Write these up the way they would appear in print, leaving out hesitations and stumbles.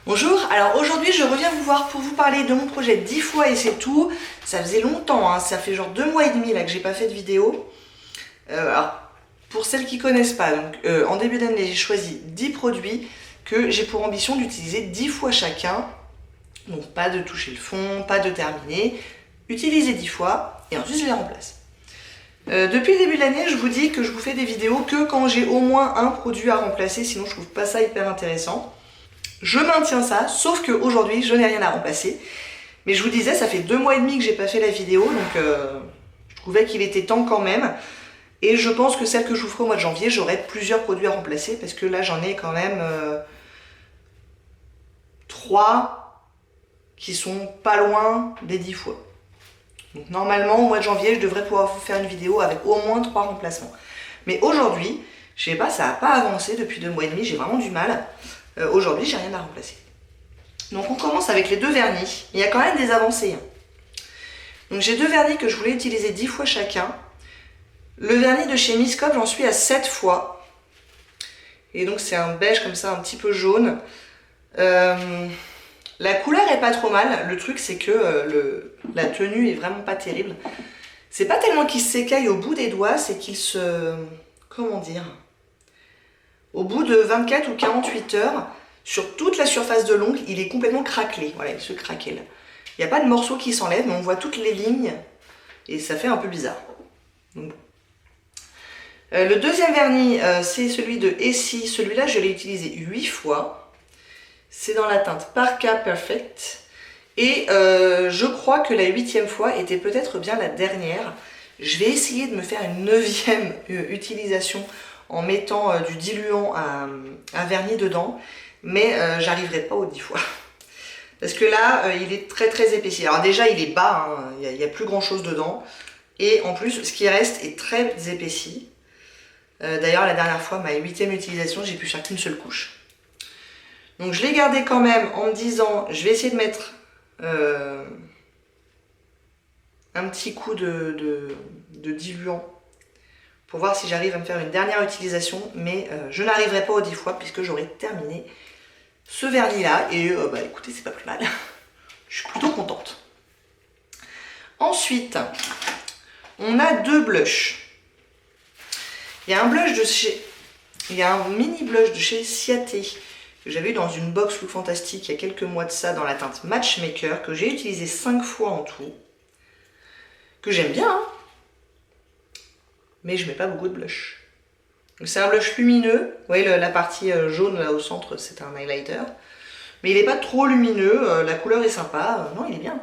Bonjour, alors aujourd'hui je reviens vous voir pour vous parler de mon projet 10 fois et c'est tout. Ça faisait longtemps, hein, ça fait genre 2 mois et demi là que j'ai pas fait de vidéo. Alors pour celles qui connaissent pas, donc, en début d'année j'ai choisi 10 produits que j'ai pour ambition d'utiliser 10 fois chacun. Donc pas de toucher le fond, pas de terminer, utiliser 10 fois et ensuite je les remplace. Depuis le début de l'année je vous dis que je vous fais des vidéos que quand j'ai au moins un produit à remplacer, sinon je trouve pas ça hyper intéressant. Je maintiens ça, sauf qu'aujourd'hui, je n'ai rien à remplacer. Mais je vous disais, ça fait 2 mois et demi que j'ai pas fait la vidéo, donc je trouvais qu'il était temps quand même. Et je pense que celle que je vous ferai au mois de janvier, j'aurai plusieurs produits à remplacer, parce que là, j'en ai quand même 3 qui sont pas loin des 10 fois. Donc normalement, au mois de janvier, je devrais pouvoir vous faire une vidéo avec au moins 3 remplacements. Mais aujourd'hui, je sais pas, ça n'a pas avancé depuis 2 mois et demi, j'ai vraiment du mal. Aujourd'hui, j'ai rien à remplacer. Donc on commence avec les 2 vernis. Il y a quand même des avancées. Donc j'ai 2 vernis que je voulais utiliser 10 fois chacun. Le vernis de chez Miscope, j'en suis à 7 fois. Et donc c'est un beige comme ça, un petit peu jaune. La couleur est pas trop mal. Le truc c'est que la tenue est vraiment pas terrible. C'est pas tellement qu'il s'écaille au bout des doigts, c'est qu'il se... Comment dire ? Au bout de 24 ou 48 heures, sur toute la surface de l'ongle, il est complètement craquelé. Voilà, il se craquelle. Il n'y a pas de morceau qui s'enlève, mais on voit toutes les lignes et ça fait un peu bizarre. Donc, le deuxième vernis, c'est celui de Essie. Celui-là, je l'ai utilisé 8 fois. C'est dans la teinte Parka Perfect. Et je crois que la 8e fois était peut-être bien la dernière. Je vais essayer de me faire une 9e utilisation en mettant du diluant à vernis dedans, mais j'arriverai pas aux 10 fois. Parce que là, il est très très épaissi. Alors déjà, il est bas, hein, il n'y a plus grand chose dedans. Et en plus, ce qui reste est très épaissi. D'ailleurs, la dernière fois, ma 8e utilisation, j'ai pu faire qu'une seule couche. Donc je l'ai gardé quand même en me disant, je vais essayer de mettre un petit coup de diluant pour voir si j'arrive à me faire une dernière utilisation, mais je n'arriverai pas aux 10 fois puisque j'aurai terminé ce vernis là, et bah écoutez, c'est pas plus mal. Je suis plutôt contente. Ensuite, on a 2 blushs. Il y a un mini blush de chez Ciaté que j'avais eu dans une box Look Fantastique il y a quelques mois de ça dans la teinte Matchmaker, que j'ai utilisé 5 fois en tout, que j'aime bien, hein, mais je mets pas beaucoup de blush. C'est un blush lumineux, vous voyez la partie jaune là au centre, c'est un highlighter, mais il n'est pas trop lumineux, la couleur est sympa, non il est bien,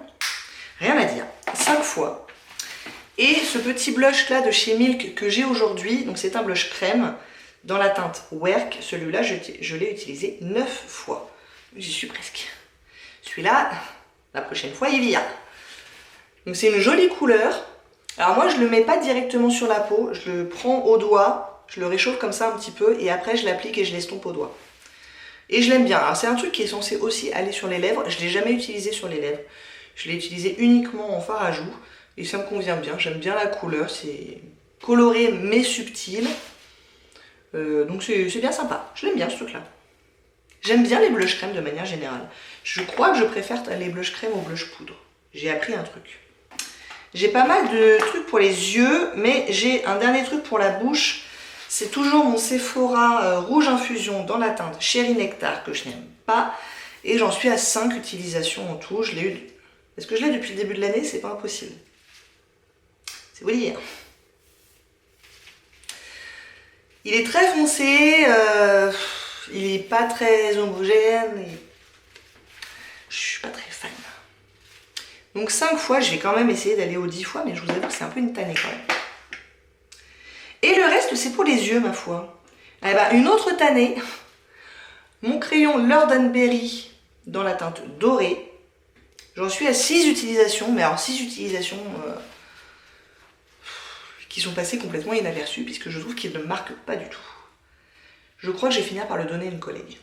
rien à dire, 5 fois. Et ce petit blush là de chez Milk que j'ai aujourd'hui, donc c'est un blush crème dans la teinte Work, celui-là je l'ai utilisé 9 fois, j'y suis presque. Celui-là, la prochaine fois il vient. Donc c'est une jolie couleur. Alors moi je le mets pas directement sur la peau, je le prends au doigt, je le réchauffe comme ça un petit peu et après je l'applique et je l'estompe au doigt. Et je l'aime bien. Alors c'est un truc qui est censé aussi aller sur les lèvres, je l'ai jamais utilisé sur les lèvres. Je l'ai utilisé uniquement en fard à joues et ça me convient bien, j'aime bien la couleur, c'est coloré mais subtil. Donc c'est bien sympa, je l'aime bien ce truc là. J'aime bien les blush crème de manière générale. Je crois que je préfère les blush crème aux blush poudre. J'ai appris un truc. J'ai pas mal de trucs pour les yeux, mais j'ai un dernier truc pour la bouche. C'est toujours mon Sephora Rouge Infusion dans la teinte Cherry Nectar que je n'aime pas. Et j'en suis à 5 utilisations en tout. Je l'ai eu... Est-ce que je l'ai depuis le début de l'année? C'est pas impossible. C'est vous dire. Il est très foncé, il est pas très homogène. Je suis pas très fan. Donc 5 fois, je vais quand même essayer d'aller aux 10 fois, mais je vous avoue que c'est un peu une tannée quand même. Et le reste, c'est pour les yeux, ma foi. Eh ben, une autre tannée, mon crayon Lord & Berry dans la teinte dorée. J'en suis à 6 utilisations, mais alors 6 utilisations qui sont passées complètement inaperçues, puisque je trouve qu'il ne marque pas du tout. Je crois que je vais finir par le donner à une collègue.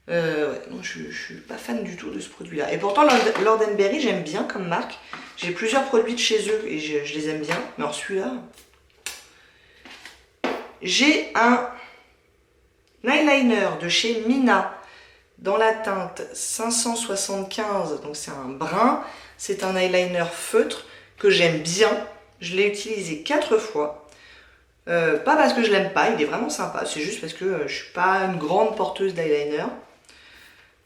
Ouais, non, je suis pas fan du tout de ce produit-là. Et pourtant, Lord & Berry, j'aime bien comme marque. J'ai plusieurs produits de chez eux et je les aime bien. Mais alors celui-là, j'ai un eyeliner de chez Mina dans la teinte 575, donc c'est un brun. C'est un eyeliner feutre que j'aime bien. Je l'ai utilisé 4 fois. Pas parce que je l'aime pas, il est vraiment sympa. C'est juste parce que je suis pas une grande porteuse d'eyeliner.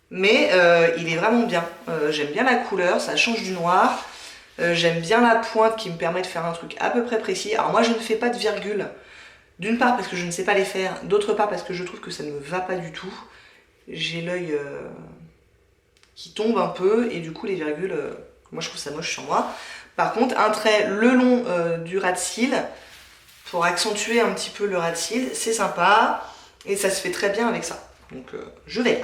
Mais il est vraiment bien. J'aime bien la couleur, ça change du noir. J'aime bien la pointe qui me permet de faire un truc à peu près précis. Alors moi je ne fais pas de virgule. D'une part parce que je ne sais pas les faire, d'autre part parce que je trouve que ça ne me va pas du tout. J'ai l'œil qui tombe un peu et du coup les virgules, moi je trouve ça moche sur moi. Par contre un trait le long du ras de cils pour accentuer un petit peu le ras de cils, c'est sympa et ça se fait très bien avec ça. Donc je vais.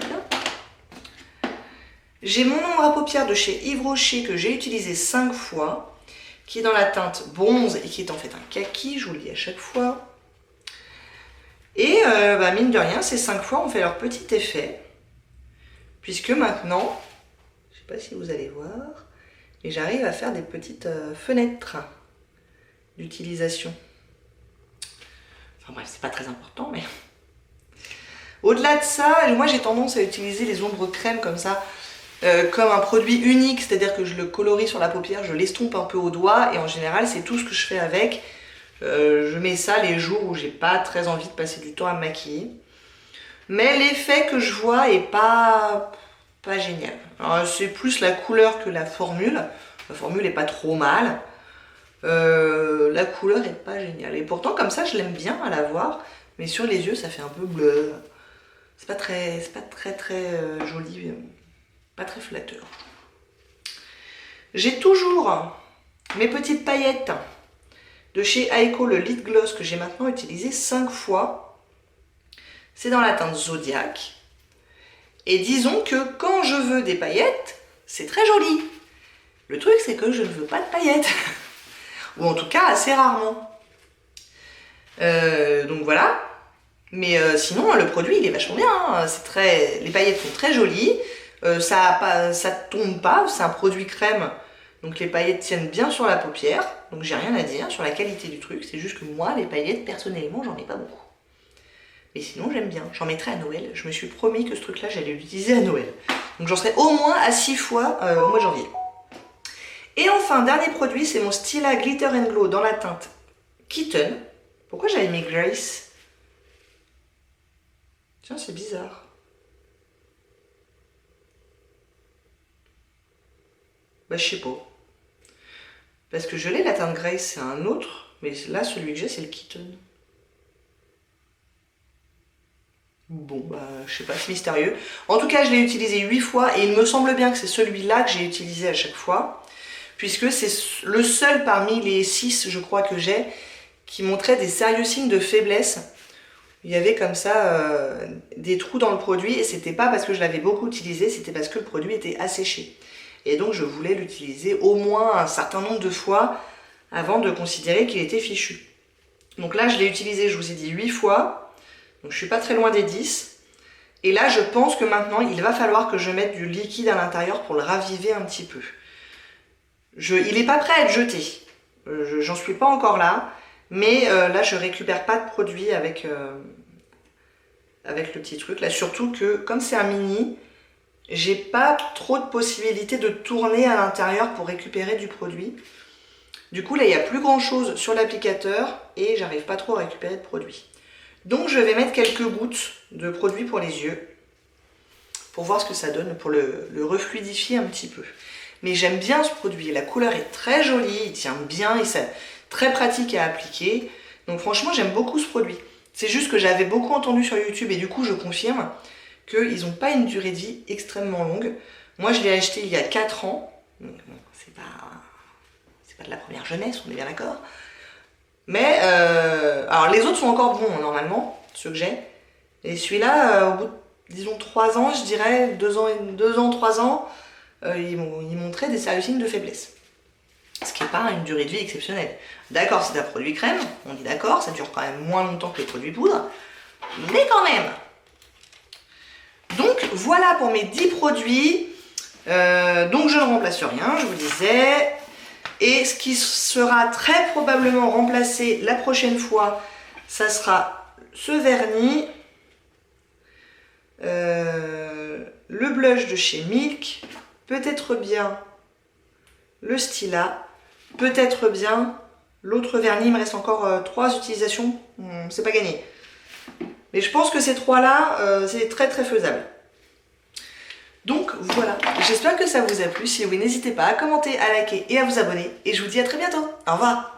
J'ai mon ombre à paupières de chez Yves Rocher que j'ai utilisé 5 fois, qui est dans la teinte bronze et qui est en fait un kaki, je vous le dis à chaque fois. Et mine de rien, ces 5 fois ont fait leur petit effet, puisque maintenant, je ne sais pas si vous allez voir, mais j'arrive à faire des petites fenêtres d'utilisation. Enfin bref, c'est pas très important, mais... Au-delà de ça, moi j'ai tendance à utiliser les ombres crème comme ça, comme un produit unique, c'est-à-dire que je le colorie sur la paupière, je l'estompe un peu au doigt, et en général c'est tout ce que je fais avec. Je mets ça les jours où j'ai pas très envie de passer du temps à me maquiller. Mais l'effet que je vois est pas génial. C'est plus la couleur que la formule. La formule est pas trop mal. La couleur est pas géniale. Et pourtant comme ça je l'aime bien à la voir. Mais sur les yeux ça fait un peu bleu. C'est pas très joli. Pas très flatteur. J'ai toujours mes petites paillettes de chez Aiko, le Lip Gloss que j'ai maintenant utilisé 5 fois. C'est dans la teinte Zodiac. Et disons que quand je veux des paillettes, c'est très joli. Le truc, c'est que je ne veux pas de paillettes. Ou en tout cas, assez rarement. Donc voilà. Mais sinon, le produit, il est vachement bien. Hein. Les paillettes sont très jolies. Ça tombe pas. C'est un produit crème. Donc les paillettes tiennent bien sur la paupière, donc j'ai rien à dire sur la qualité du truc, c'est juste que moi, les paillettes, personnellement, j'en ai pas beaucoup. Mais sinon, j'aime bien, j'en mettrai à Noël, je me suis promis que ce truc-là, j'allais l'utiliser à Noël. Donc j'en serai au moins à 6 fois au mois de janvier. Et enfin, dernier produit, c'est mon Stila Glitter and Glow dans la teinte Kitten. Pourquoi j'avais mis Grace? Tiens, c'est bizarre. Bah, je sais pas. Parce que je l'ai, la teinte Grace, c'est un autre. Mais là, celui que j'ai, c'est le Kitten. Bon, bah, je sais pas, c'est mystérieux. En tout cas, je l'ai utilisé 8 fois. Et il me semble bien que c'est celui-là que j'ai utilisé à chaque fois. Puisque c'est le seul parmi les 6, je crois, que j'ai, qui montrait des sérieux signes de faiblesse. Il y avait comme ça des trous dans le produit. Et c'était pas parce que je l'avais beaucoup utilisé, c'était parce que le produit était asséché. Et donc je voulais l'utiliser au moins un certain nombre de fois avant de considérer qu'il était fichu. Donc là je l'ai utilisé, je vous ai dit 8 fois, donc je suis pas très loin des 10. Et là je pense que maintenant il va falloir que je mette du liquide à l'intérieur pour le raviver un petit peu. Il n'est pas prêt à être jeté, j'en suis pas encore là, mais là je récupère pas de produit avec le petit truc. Là surtout que comme c'est un mini, j'ai pas trop de possibilités de tourner à l'intérieur pour récupérer du produit. Du coup, là, il n'y a plus grand chose sur l'applicateur et j'arrive pas trop à récupérer de produit. Donc, je vais mettre quelques gouttes de produit pour les yeux pour voir ce que ça donne, pour le refluidifier un petit peu. Mais j'aime bien ce produit. La couleur est très jolie, il tient bien et c'est très pratique à appliquer. Donc, franchement, j'aime beaucoup ce produit. C'est juste que j'avais beaucoup entendu sur YouTube et du coup, je confirme qu'ils n'ont pas une durée de vie extrêmement longue. Moi, je l'ai acheté il y a 4 ans. Donc, bon, c'est pas de la première jeunesse, on est bien d'accord. Mais, alors les autres sont encore bons, normalement, ceux que j'ai. Et celui-là, au bout de, disons, 3 ans, je dirais, 2 ans, 3 ans, ils montraient des sérieux signes de faiblesse. Ce qui n'est pas une durée de vie exceptionnelle. D'accord, c'est un produit crème, on est d'accord, ça dure quand même moins longtemps que les produits poudre. Mais quand même. Donc voilà pour mes 10 produits, donc je ne remplace rien, je vous disais, et ce qui sera très probablement remplacé la prochaine fois, ça sera ce vernis, le blush de chez Milk, peut-être bien le Stila, peut-être bien l'autre vernis. Il me reste encore 3 utilisations, c'est pas gagné. Mais je pense que ces 3-là, c'est très très faisable. Donc voilà, j'espère que ça vous a plu. Si oui, n'hésitez pas à commenter, à liker et à vous abonner. Et je vous dis à très bientôt. Au revoir.